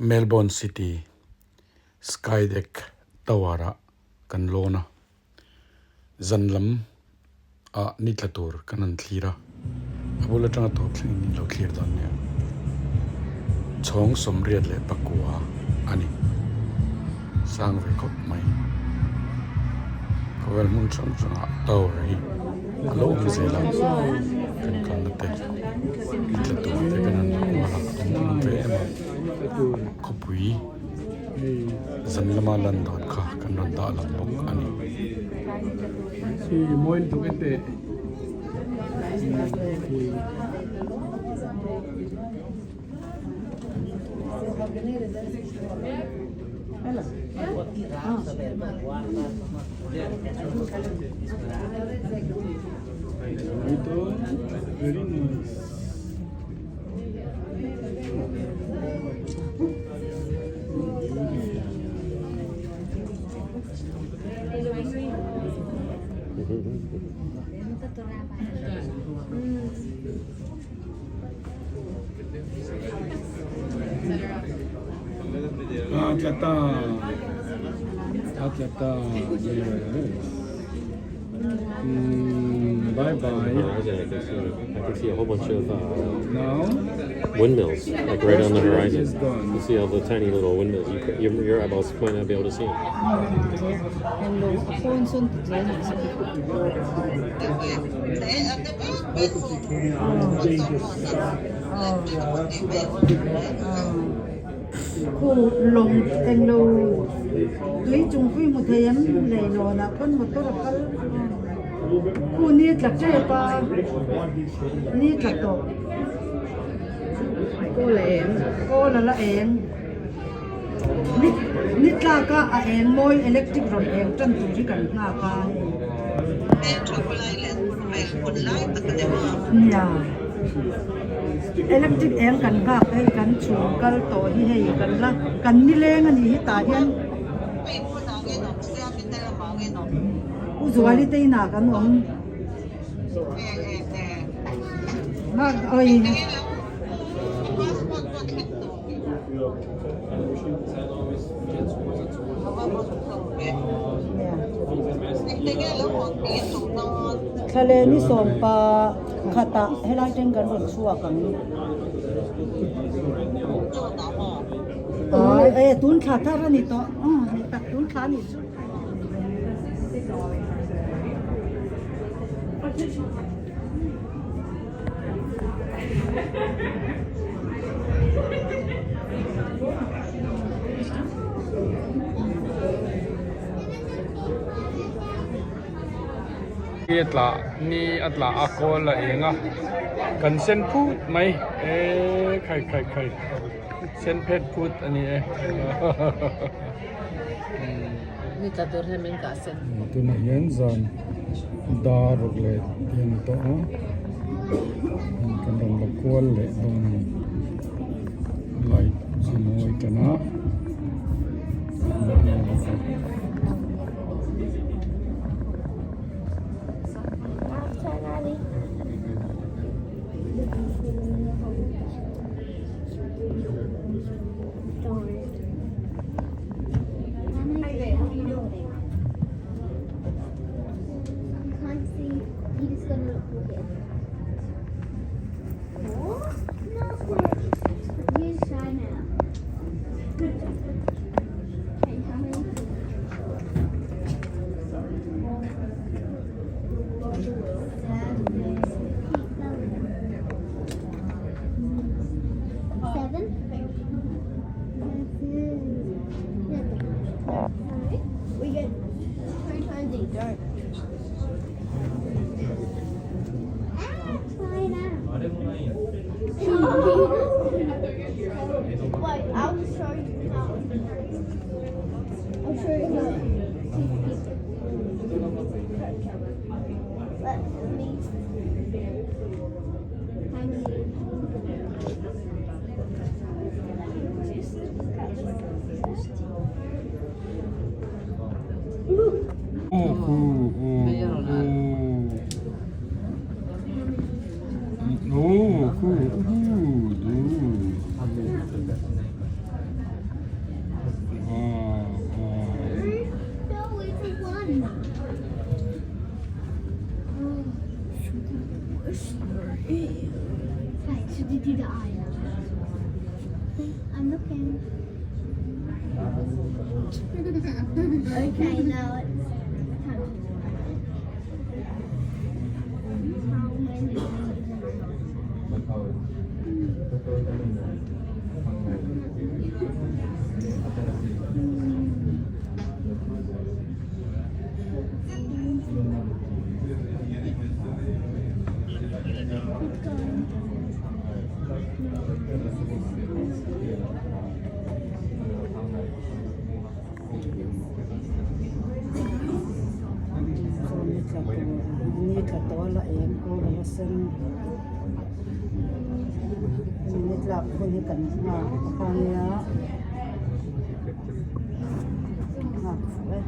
Melbourne City Skydeck Tawara kan lona zanlam a nitlatur kanan thlira abula tanga to thling ni lo clear dan ne chong somriat le pakua ani sang ve kop mai ko wel mun chong changa tower hi alo ki zela kan te nitlatur te kanan wala tum ve ema ropui zanlama landon kha kanan da lam bok ani si moin tu kete itu very nice. Atlanta. Bye bye. I can see a whole bunch of Now windmills, like right on the horizon. is gone. You see all the tiny little windmills. Your eyeballs might not be able to see them. Cô lồng tên lô lấy chung quy một thời em này nó là con một tốt là cô niết lạc chơi ba niết lạc tổ cô là em niết là cả em môi electric rồi em chân tụi chỉ cần nga cả nhà electric em kan ka kai kan chu kal to hi hei kan la kan ni leng ani hi ta hian u zuali te na kan om ma oi khale ni som pa khata helai ten kan ron chua kan ai tun kha tha ra ni to ni tak tun kha ni chu atla akol la enga kan sen food mai khai sen pet food ani ni ta dor hemen ka sen tu na yen zan dar le yen to kan dong la kol le dong light simoi kana We get 3 times each, don't we? Wait, I'll show you how. I'll show you how. Let me. looking. Okay, now it's time toนี่ขัดตัวละเองก็ละเส้นนี่หลับคนนี้กันมาฟังเนี้ยหักเลย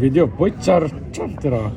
video poi chartera.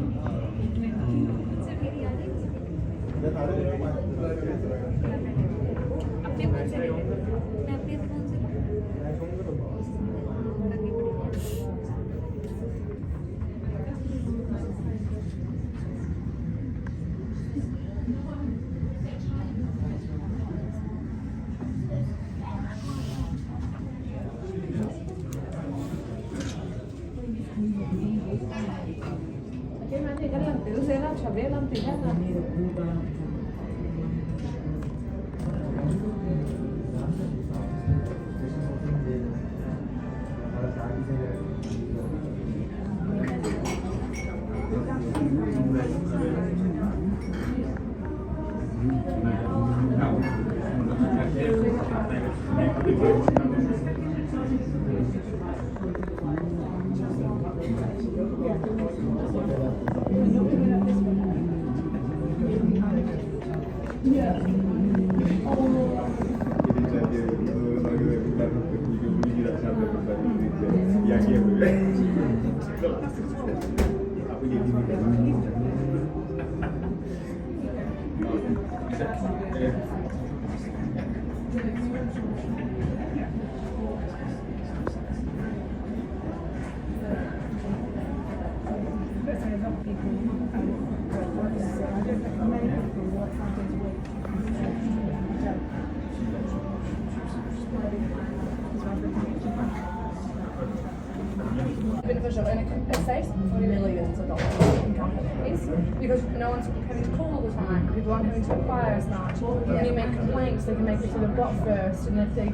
Beneficial, and it saves millions of dollars in companies because no one's having to call all the time. People aren't having to inquire as much. When you make complaints, they can make it to the bot first, and if they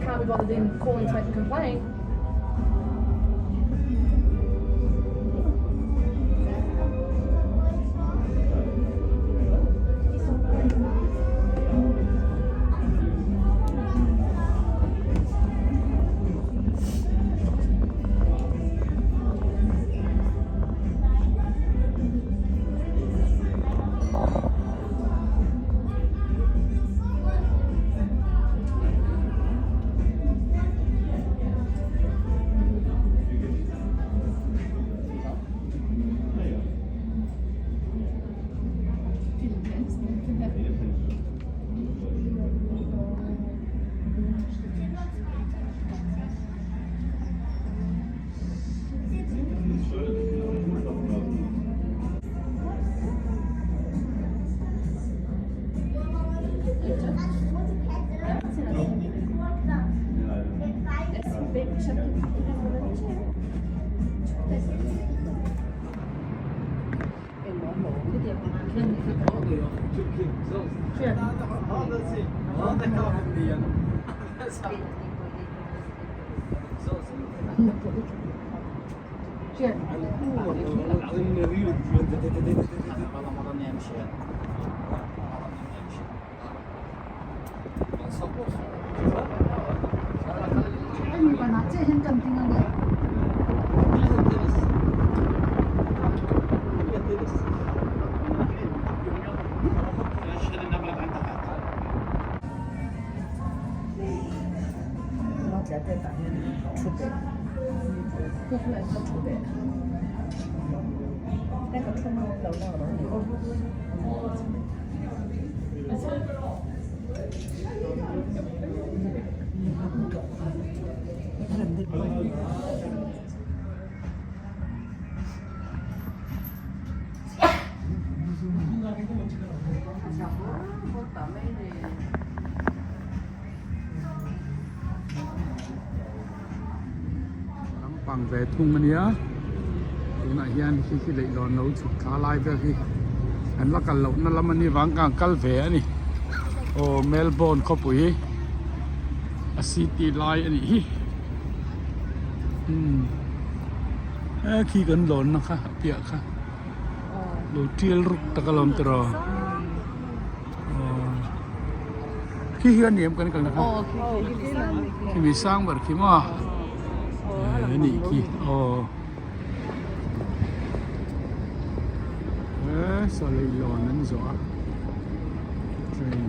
can't be bothered in calling to make a complaint, chuyện anh còn nói chuyện hơn cầm tiếng Anh đấy. bằng về thung anh nhớ tụi này hiền khi lấy lon nấu chụp cá lai về khi anh là cả lẩu nó làm anh đi vắng càng cắt về anh đi ô Melbourne ropui city lai anh đi khi gần lon nó khá bịa khá lẩu tiel rút ta cái lon tro khi hiền niệm cái này khá khi bị sang bật khi mà ini ki solid lonan zo train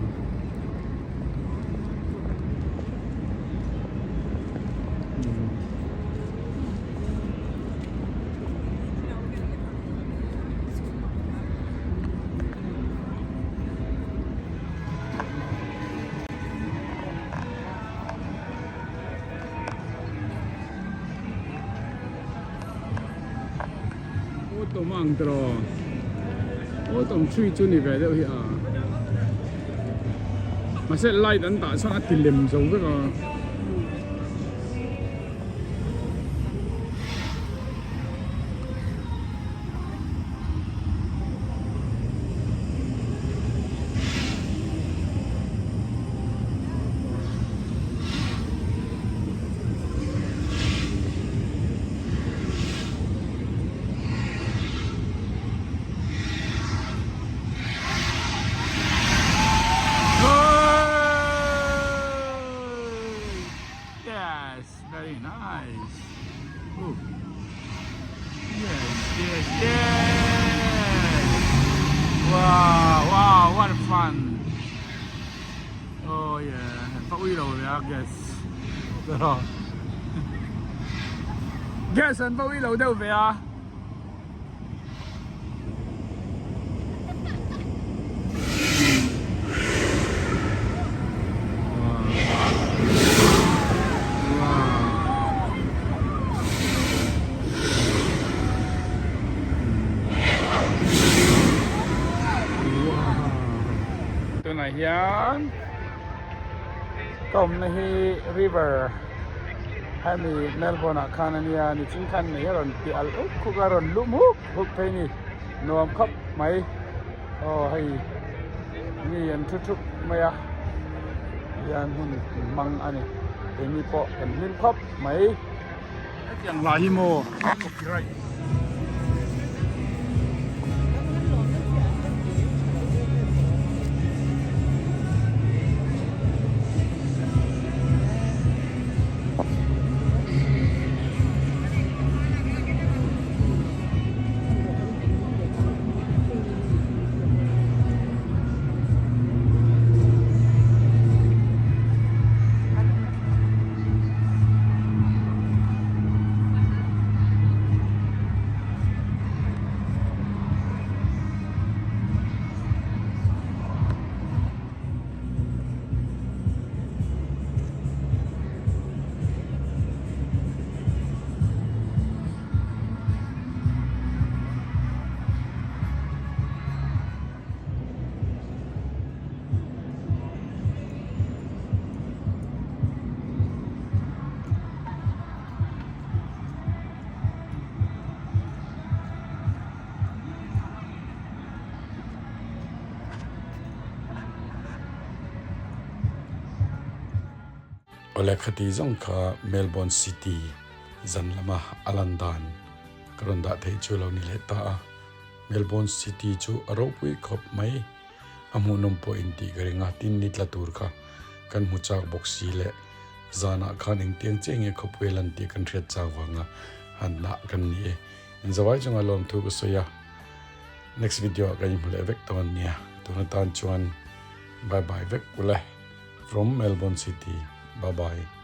tôm ăn trò, tôm chui chui này về đâu hiện à, mà sẽ lại đánh tạ sao thì liềm giống với nó. Very nice. Ooh. Yes. Wow, what fun. Oh yeah, phát uy đầu đấy, guess. Rồi. Guess anh phát uy đầu đâu về à? Này hiền tôm này river hay mi Melbourne Canania ni chính khăn này rồi thì al khu ga rồi lũ múc hụt thế ni nôm khóc mấy hay ni anh chút mấy à anh hun mang anh thì mi po anh min khóc mấy chẳng là hi mô copyright. Oleh khati zong kha Melbourne City zanlama alandan karon da thei chu lo ni le ta Melbourne City chu ropui khop mai amu nom po inti garinga tin ni tlatur kha kan mu chak boxi le zana khan ing tiang chenge khopwe lan ti kan thret chawanga hanna kan ni in zawai chunga lom thu ko soya next video ka im le vek ton nia tuna tan chuan bye bye vek kule from Melbourne City bye bye